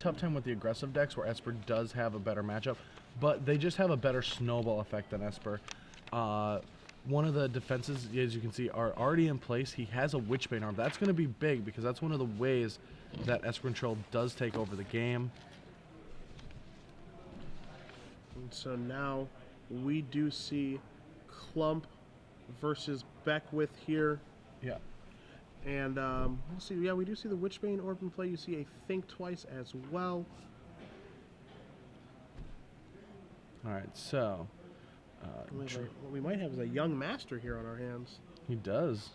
tough time with the aggressive decks where Esper does have a better matchup, but they just have a better snowball effect than Esper. One of the defenses, as you can see, are already in place. He has a Witchbane arm. That's going to be big because that's one of the ways that Esper Control does take over the game. And so now we do see Klump versus Beckwith here. Yeah. And we'll see. Yeah, we do see the Witchbane orb in play. You see a Think Twice as well. All right, so What we might have is a young master here on our hands. he does.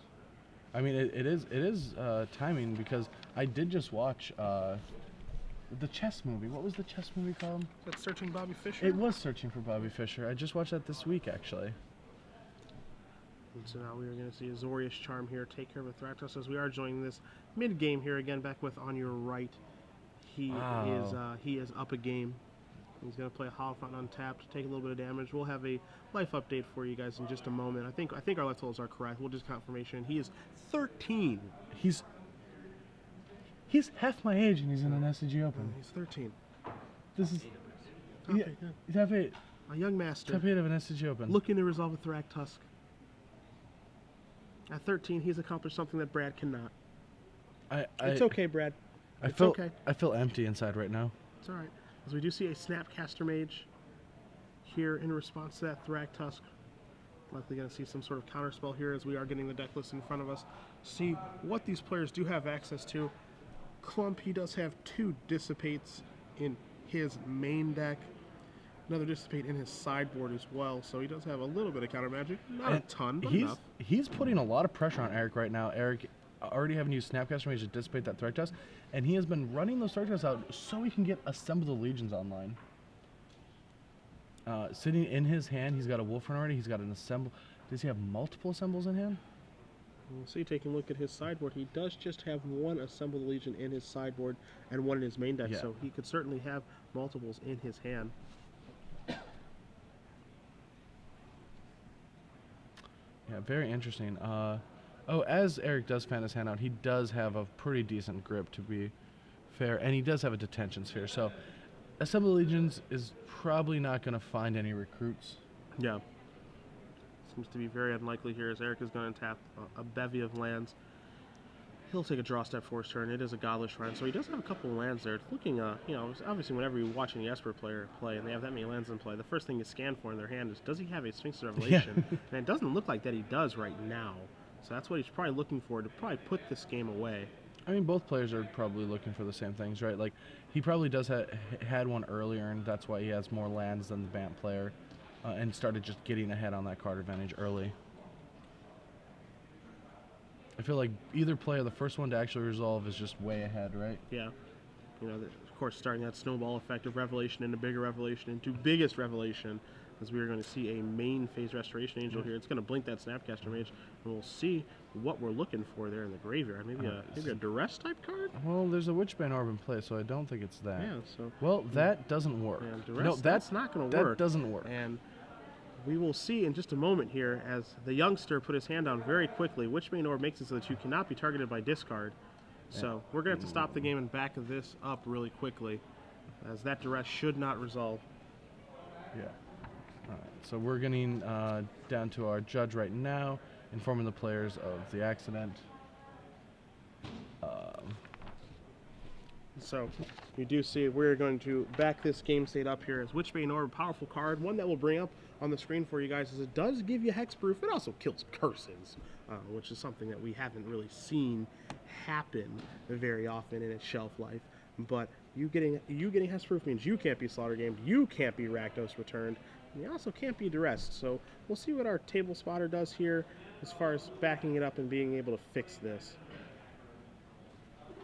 I mean, it is timing because I did just watch the chess movie. What was the chess movie called? Is that Searching Bobby Fischer? It was Searching for Bobby Fischer. I just watched that this week, actually. And so now we are going to see Azorius Charm here take care of a Thraktos as we are joining this mid-game here again. Beckwith on your right. He is up a game. He's going to play a Hollow Fountain untapped, take a little bit of damage. We'll have a life update for you guys in just a moment. I think our life totals are correct. We'll just confirmation. He is 13. He's half my age and he's in an SCG Open. He's 13. This is Okay, yeah, good. he's half 8. A young master. Top 8 of an SCG Open. Looking to resolve a Thraktusk. At 13, he's accomplished something that Brad cannot. It's okay, Brad. It's okay. I feel empty inside right now. It's all right. As we do see a Snapcaster Mage here in response to that Thraktusk. Likely going to see some sort of counterspell here as we are getting the deck list in front of us. See what these players do have access to. Klump, he does have 2 Dissipates in his main deck. Another Dissipate in his sideboard as well, so he does have a little bit of counter magic. Not a ton, but enough. He's putting a lot of pressure on Erik right now. Erik already having used Snapcaster Mage to dissipate that Thraktos, and he has been running those Thraktos out so he can get Assemble the Legions online. Sitting in his hand, he's got a Wolfrun already. He's got an Assemble. Does he have multiple Assembles in hand? We'll see, taking a look at his sideboard, he does just have 1 Assemble the Legion in his sideboard and 1 in his main deck, so he could certainly have multiples in his hand. Yeah, very interesting. As Erik does fan his hand out, he does have a pretty decent grip, to be fair, and he does have a Detention Sphere, so Assemble Legions is probably not going to find any recruits. Yeah. Seems to be very unlikely here as Erik is going to tap a bevy of lands. He'll take a draw step for his turn. It is a Godless Shrine, so he does have a couple of lands there. It's looking, you know, obviously whenever you're watching the Esper player play and they have that many lands in play, the first thing you scan for in their hand is, does he have a Sphinx's Revelation? Yeah. And it doesn't look like that he does right now. So that's what he's probably looking for to probably put this game away. I mean, both players are probably looking for the same things, right? Like, he probably does had one earlier, and that's why he has more lands than the Bant player, and started just getting ahead on that card advantage early. I feel like either player, the first one to actually resolve is just way ahead, right? Yeah. You know, of course, starting that snowball effect of Revelation into bigger Revelation into biggest Revelation, as we are going to see a main phase Restoration Angel here. It's going to blink that Snapcaster Mage, and we'll see what we're looking for there in the graveyard. Maybe a Duress type card? Well, there's a Witchbane Orb in play, so I don't think it's that. Yeah, so... Well, that doesn't work. Yeah, Duress, no, that's not going to work. That doesn't work. And we will see in just a moment here as the youngster put his hand down very quickly. Witchbane Orb makes it so that you cannot be targeted by discard. Yeah. So we're going to have to stop the game and back this up really quickly, as that Duress should not resolve. Yeah. All right, so we're getting down to our judge right now, informing the players of the accident. So we do see we're going to back this game state up here as Witchbane Orb, powerful card, one that we'll bring up on the screen for you guys, as it does give you hexproof. It also kills curses, which is something that we haven't really seen happen very often in its shelf life. But you getting hexproof means you can't be slaughter gamed, you can't be Rakdos returned, and you also can't be duressed. So we'll see what our table spotter does here as far as backing it up and being able to fix this.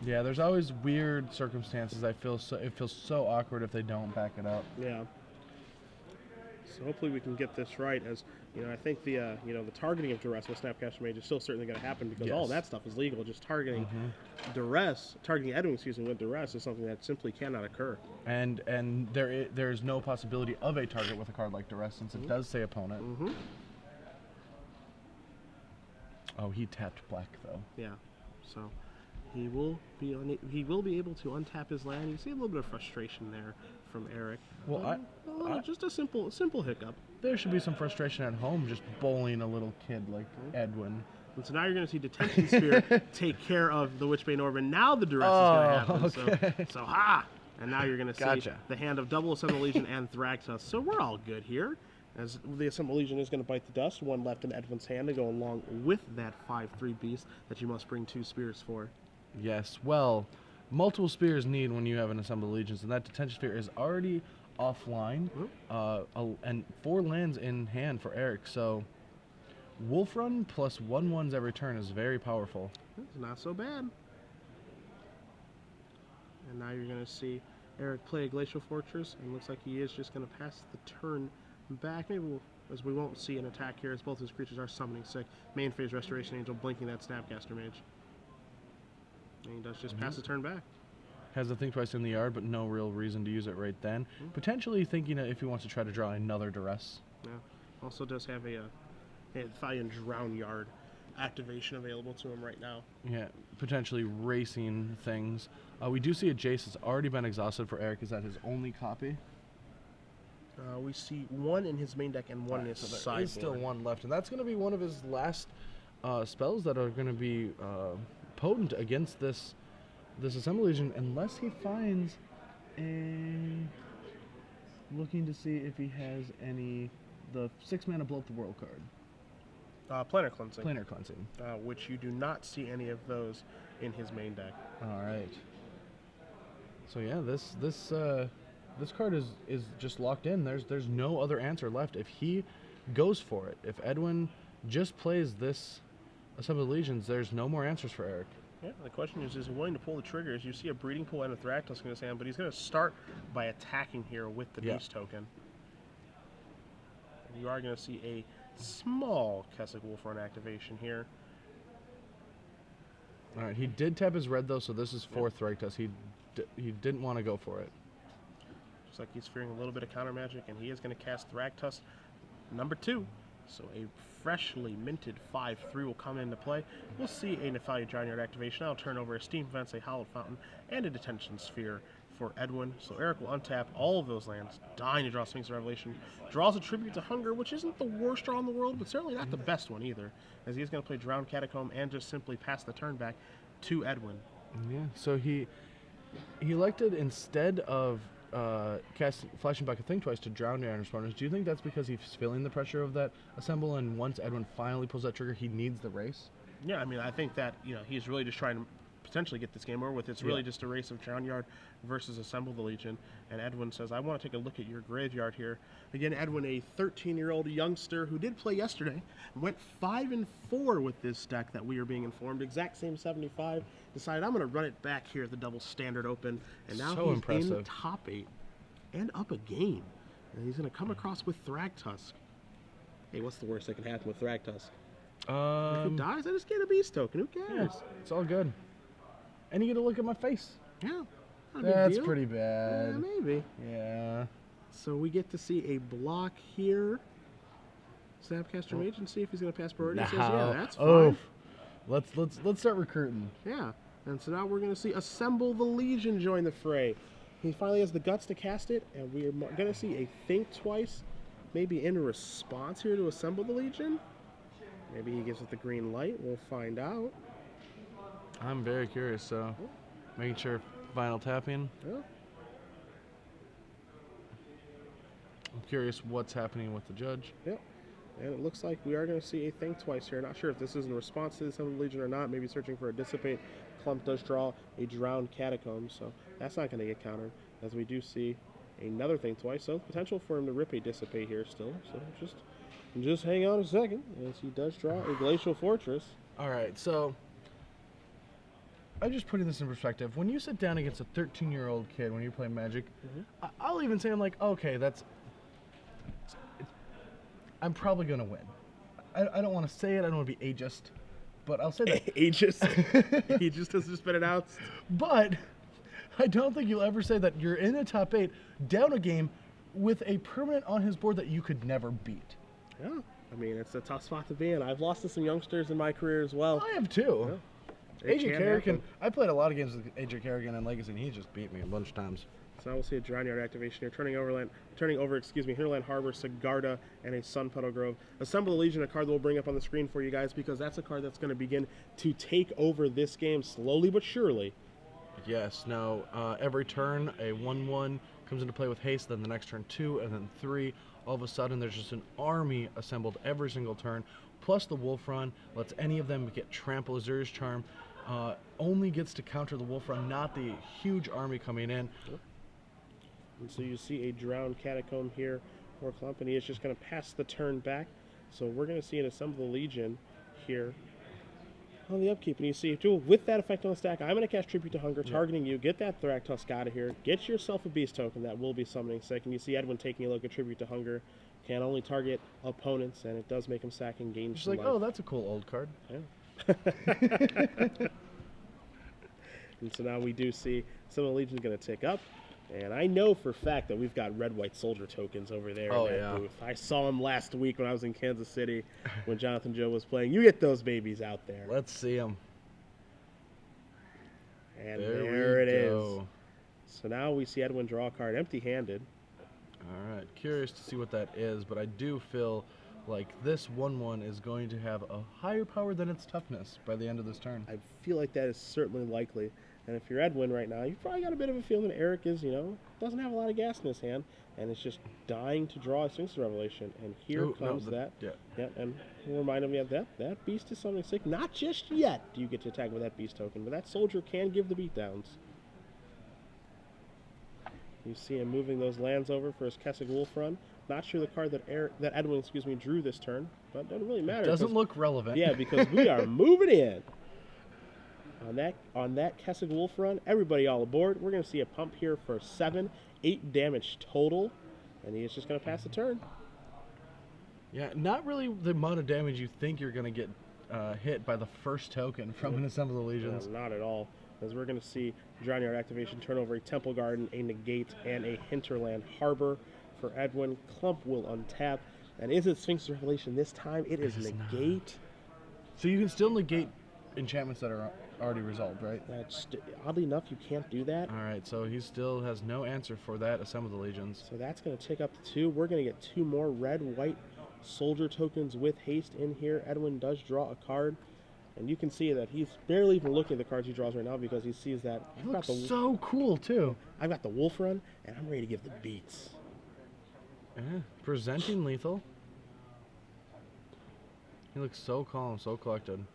Yeah, there's always weird circumstances. It feels so awkward if they don't back it up. Yeah. So hopefully we can get this right, as you know, I think the the targeting of duress with Snapcaster Mage is still certainly going to happen, because all that stuff is legal. Just targeting targeting Edwin, with duress is something that simply cannot occur. And there is no possibility of a target with a card like duress, since it does say opponent. Mm-hmm. Oh, he tapped black though. Yeah. So He will be able to untap his land. You see a little bit of frustration there from Erik. Well, just a simple hiccup. there should be some frustration at home just bowling a little kid like Edwin. And so now you're going to see Detention Sphere take care of the Witchbane Orb, and now the duress is going to happen. Okay. So ha! And now you're going to see Gotcha. the hand of double Assemble Legion and Thragtusk. So we're all good here. As the Assemble Legion is going to bite the dust, one left in Edwin's hand to go along with that 5/3 beast that you must bring 2 spears for. Yes, well, multiple spears need when you have an Assembled Legions, and that Detention Sphere is already offline, and 4 lands in hand for Erik, so Wolf Run plus 1/1s every turn is very powerful. It's not so bad. And now you're going to see Erik play a Glacial Fortress, and looks like he is just going to pass the turn back. Maybe as we won't see an attack here, as both his creatures are summoning sick. Main phase Restoration Angel, blinking that Snapcaster Mage. And he does just pass the turn back. Has the Think Twice in the yard, but no real reason to use it right then. Potentially thinking if he wants to try to draw another Duress. Yeah. Also does have a Thalian Drown Yard activation available to him right now. Yeah, potentially racing things. We do see a Jace that's already been exhausted for Erik. Is that his only copy? We see 1 in his main deck and 1 in his So there sideboard. is still 1 left, and that's going to be one of his last spells that are going to be potent against this Assemble Legion, unless he finds a... Looking to see if he has the 6-mana Bloat the World card. Planar Cleansing. Planar Cleansing. Which you do not see any of those in his main deck. All right. So yeah, this card is just locked in. There's no other answer left. If he goes for it, if Edwin just plays this Assembled Legions, there's no more answers for Erik. Yeah, the question is he willing to pull the trigger? As you see a Breeding Pool and a Thragtusk in his hand, but he's going to start by attacking here with the Beast token. And you are going to see a small Kessig Wolf Run activation here. All right, he did tap his red though, so this is 4 Thragtusk. He didn't want to go for it. Looks like he's fearing a little bit of counter magic, and he is going to cast Thragtusk number 2. So a freshly minted 5/3 will come into play. We'll see a Nephalia Drown Yard activation. I'll turn over a Steam Fence, a Hallowed Fountain, and a Detention Sphere for Edwin. So Erik will untap all of those lands, dying to draw Sphinx of Revelation. Draws a Tribute to Hunger, which isn't the worst draw in the world, but certainly not the best one either, as he is going to play Drowned Catacomb and just simply pass the turn back to Edwin. Yeah, so he elected, instead of flashing back a Think Twice, to drown down his opponents. Do you think that's because he's feeling the pressure of that Assemble, and once Edwin finally pulls that trigger, he needs the race? Yeah, I mean, I think that, he's really just trying to potentially get this game over with. It's really just a race of Drown Yard versus Assemble the Legion. And Edwin says, I want to take a look at your graveyard here. Again, Edwin, a 13-year-old youngster who did play yesterday, went 5-4 with this deck that we are being informed. Exact same 75. Decided, I'm going to run it back here at the Double Standard Open. And now So he's impressive. in top 8 and up a game. And he's going to come across with Thragtusk. Hey, what's the worst that can happen with Thragtusk? If he dies, I just get a Beast token. Who cares? Yeah, it's all good. And you get to look at my face. Yeah. Not a big That's deal. pretty bad. Yeah, maybe. Yeah. So we get to see a block here. Snapcaster Mage, and see if he's going to pass priority. He says, yeah, that's fine. Oh, let's start recruiting. Yeah. And so now we're going to see Assemble the Legion join the fray. He finally has the guts to cast it, and we're going to see a Think Twice, maybe in response here to Assemble the Legion. Maybe he gives it the green light. We'll find out. I'm very curious, so making sure final tapping. Yeah. I'm curious what's happening with the judge. Yep. And it looks like we are going to see a Think Twice here. Not sure if this is in response to the Assemble the Legion or not. Maybe searching for a Dissipate. Klump does draw a Drowned Catacomb, so that's not going to get countered, as we do see another Think Twice. So potential for him to rip a Dissipate here still. So just hang on a second, as he does draw a Glacial Fortress. All right, so I'm just putting this in perspective. When you sit down against a 13-year-old kid when you play Magic, I'll even say, I'm like, okay, I'm probably going to win. I don't want to say it. I don't want to be ageist, but I'll say that. Ageist? Ageist has just been announced. But I don't think you'll ever say that you're in the top 8, down a game, with a permanent on his board that you could never beat. Yeah. I mean, it's a tough spot to be in. I've lost to some youngsters in my career as well. I have too. It AJ can Kerrigan, happen. I played a lot of games with AJ Kerrigan in Legacy, and he just beat me a bunch of times. So now we'll see a Drown Yard activation here. Turning over, Hinterland Harbor, Sigarda, and a Sun Petal Grove. Assemble the Legion, a card that we'll bring up on the screen for you guys, because that's a card that's going to begin to take over this game slowly but surely. Yes, now every turn a 1/1 comes into play with haste, then the next turn 2, and then 3. All of a sudden there's just an army assembled every single turn, plus the Wolf Run lets any of them get Trample. Azuri's Charm only gets to counter the Wolf Run, not the huge army coming in. And so you see a Drowned Catacomb here for Klump, and he is just going to pass the turn back. So we're going to see an Assemble the Legion here on the upkeep. And you see, too, with that effect on the stack, I'm going to cast Tribute to Hunger, targeting you. Get that Thrak Tusk out of here. Get yourself a Beast token that will be summoning sick. And you see Edwin taking a look at Tribute to Hunger. Can only target opponents, and it does make him sack and gain Just some like, life. oh, that's a cool old card. Yeah. And so now we do see some of the Legion's going to tick up. And I know for a fact that we've got red-white soldier tokens over there in that booth. I saw them last week when I was in Kansas City when Jonathan Joe was playing. You get those babies out there. Let's see them. And there it is. So now we see Edwin draw a card empty-handed. All right, curious to see what that is, but I do feel like this 1/1 is going to have a higher power than its toughness by the end of this turn. I feel like that is certainly likely. And if you're Edwin right now, you've probably got a bit of a feeling that Erik is, doesn't have a lot of gas in his hand, and it's just dying to draw a Sphinx's Revelation. And here comes that. Yeah, and we'll remind him, that beast is something sick. Not just yet do you get to attack with that beast token, but that soldier can give the beatdowns. You see him moving those lands over for his Kessig Wolf Run. Not sure the card that Edwin drew this turn, but it doesn't really matter. Doesn't look relevant. Yeah, because we are moving in. On that Kessig Wolf Run, everybody all aboard. We're going to see a pump here for 7, 8 damage total, and he is just going to pass the turn. Yeah, not really the amount of damage you think you're going to get hit by the first token from an Assemble the Legions. No, not at all, as we're going to see Drown Yard activation, turn over a Temple Garden, a Negate, and a Hinterland Harbor for Edwin. Klump will untap, and is it Sphinx's Revelation this time? It is Negate. So you can still negate enchantments that are already resolved, right? Oddly enough, you can't do that. All right, so he still has no answer for that Assemble the Legions. So that's going to tick up to 2. We're going to get 2 more red-white soldier tokens with haste in here. Edwin does draw a card, and you can see that he's barely even looking at the cards he draws right now because he sees that It looks so cool, too. I've got the Wolf Run, and I'm ready to give the beats. Yeah, presenting lethal. He looks so calm, so collected.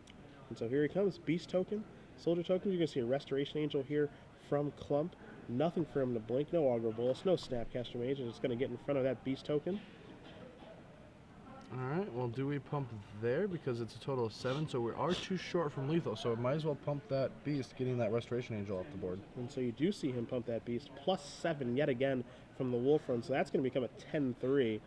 And so here he comes, Beast token, Soldier token. You're going to see a Restoration Angel here from Klump. Nothing for him to blink, no Augur Bolus, no Snapcaster Mage. It's going to get in front of that Beast token. All right, well, do we pump there? Because it's a total of 7, so we are too short from lethal, so might as well pump that Beast, getting that Restoration Angel off the board. And so you do see him pump that Beast, plus 7 yet again from the Wolf Run, so that's going to become a 10-3.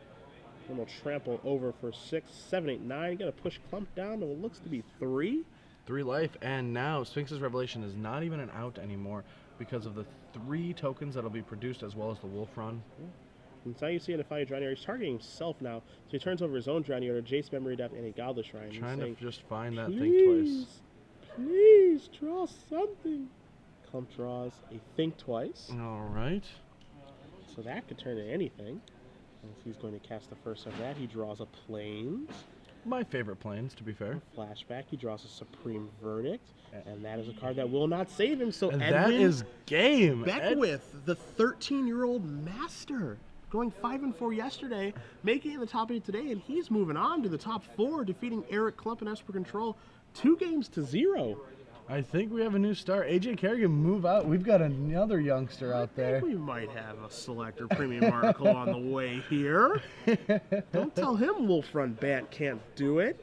And we'll trample over for 6, 7, 8, 9. Going to push Klump down to what looks to be 3. 3 life, and now Sphinx's Revelation is not even an out anymore because of the 3 tokens that'll be produced as well as the Wolf Run. Yeah. And so now you see a Defiant Drown Yard. He's targeting himself now, so he turns over his own Drown Yard, a Jace Memory Depth, and a Godless Shrine. Trying to just find that please, Think Twice. Please, draw something. Klump draws a Think Twice. All right. So that could turn into anything. As he's going to cast the first of that, he draws a Plains. My favorite planes, to be fair. Flashback, he draws a Supreme Verdict, and that is a card that will not save him. So And Edwin that is game. Beckwith, the 13-year-old master, going 5-4 yesterday, making it in the top 8 today, and he's moving on to the top 4, defeating Erik, Klump, and Esper Control 2-0. I think we have a new star. AJ Kerrigan, move out. We've got another youngster out there. We might have a Selector Premium article on the way here. Don't tell him Wolf Run Bat can't do it.